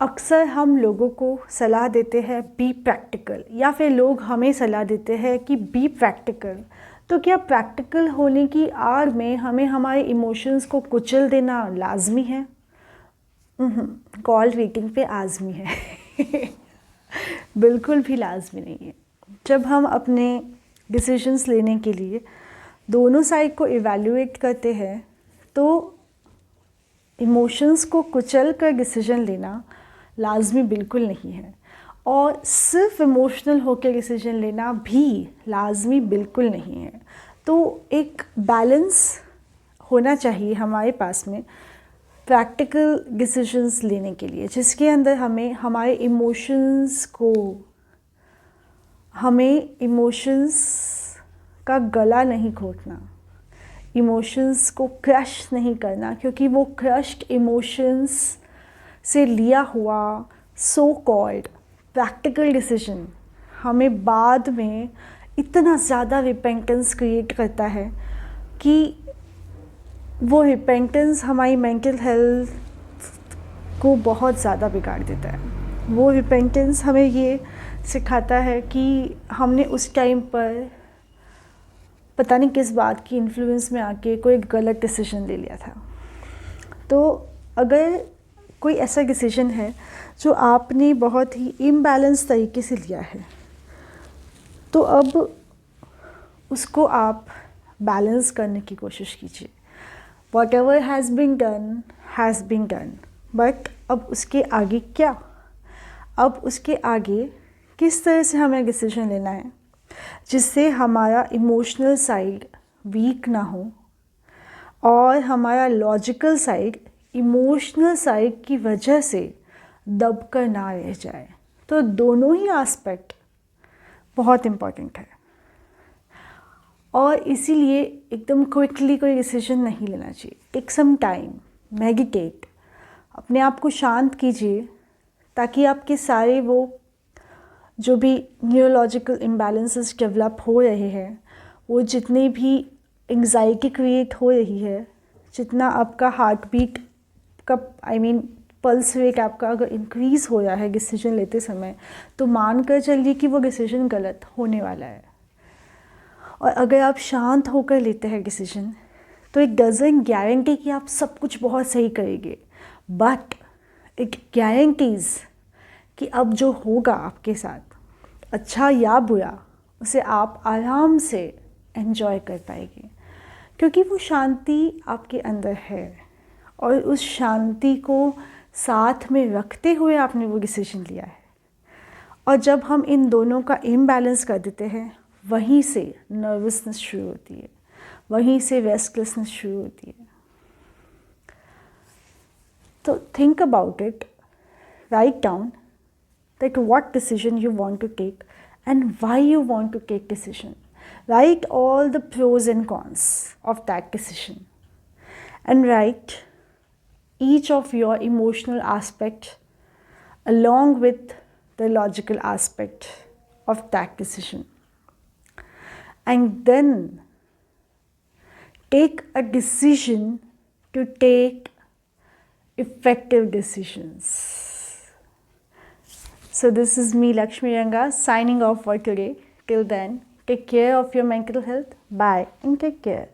अक्सर हम लोगों को सलाह देते हैं बी प्रैक्टिकल, या फिर लोग हमें सलाह देते हैं कि बी प्रैक्टिकल। तो क्या प्रैक्टिकल होने की आड़ में हमें हमारे इमोशंस को कुचल देना लाजमी है? कॉल रेटिंग पे आज़मी है। बिल्कुल भी लाजमी नहीं है। जब हम अपने डिसीजंस लेने के लिए दोनों साइड को इवैल्यूएट करते हैं तो इमोशंस को कुचल कर डिसीजन लेना लाजमी बिल्कुल नहीं है, और सिर्फ इमोशनल होकर डिसीजन लेना भी लाजमी बिल्कुल नहीं है। तो एक बैलेंस होना चाहिए हमारे पास में प्रैक्टिकल डिसीजंस लेने के लिए, जिसके अंदर हमें इमोशंस का गला नहीं घोटना, इमोशंस को क्रश नहीं करना, क्योंकि वो क्रश्ड इमोशंस से लिया हुआ सो कॉल्ड प्रैक्टिकल डिसीजन हमें बाद में इतना ज़्यादा रिपेंटेंस क्रिएट करता है कि वो रिपेंटेंस हमारी मेंटल हेल्थ को बहुत ज़्यादा बिगाड़ देता है। वो रिपेंटेंस हमें ये सिखाता है कि हमने उस टाइम पर पता नहीं किस बात की इन्फ्लुएंस में आके कोई गलत डिसीजन ले लिया था। तो अगर कोई ऐसा डिसीजन है जो आपने बहुत ही इम्बैलेंस तरीके से लिया है, तो अब उसको आप बैलेंस करने की कोशिश कीजिए। Whatever has been done, but अब उसके आगे क्या? अब उसके आगे किस तरह से हमें डिसीजन लेना है जिससे हमारा इमोशनल साइड वीक ना हो और हमारा लॉजिकल साइड इमोशनल साइड की वजह से दब कर ना रह जाए। तो दोनों ही एस्पेक्ट बहुत इम्पॉर्टेंट है, और इसीलिए एकदम क्विकली कोई डिसीजन नहीं लेना चाहिए। टेक सम टाइम, मेडिटेट, अपने आप को शांत कीजिए ताकि आपके सारे वो जो भी न्यूरोलॉजिकल इम्बैलेंसेस डेवलप हो रहे हैं, वो जितने भी एंग्जाइटी क्रिएट हो रही है, जितना आपका हार्ट बीट का पल्स रेट आपका अगर इंक्रीज़ हो रहा है डिसीजन लेते समय, तो मान कर चलिए कि वो डिसीजन गलत होने वाला है। और अगर आप शांत होकर लेते हैं डिसीजन, तो इट डजंट गारंटी कि आप सब कुछ बहुत सही करेंगे, बट इट गारंटीज़ कि अब जो होगा आपके साथ, अच्छा या बुरा, उसे आप आराम से एंजॉय कर पाएंगे, क्योंकि वो शांति आपके अंदर है और उस शांति को साथ में रखते हुए आपने वो डिसीजन लिया है। और जब हम इन दोनों का इम्बैलेंस कर देते हैं, वहीं से नर्वसनेस शुरू होती है, वहीं से रेस्टलेसनेस शुरू होती है। तो think about it, write down that what decision you want to take and why you want to take decision. Write all the pros and cons of that decision, and write each of your emotional aspect along with the logical aspect of that decision, and then take a decision to take effective decisions. So this is me, Lakshmi Ranga, signing off for today. Till then, take care of your mental health. Bye and take care.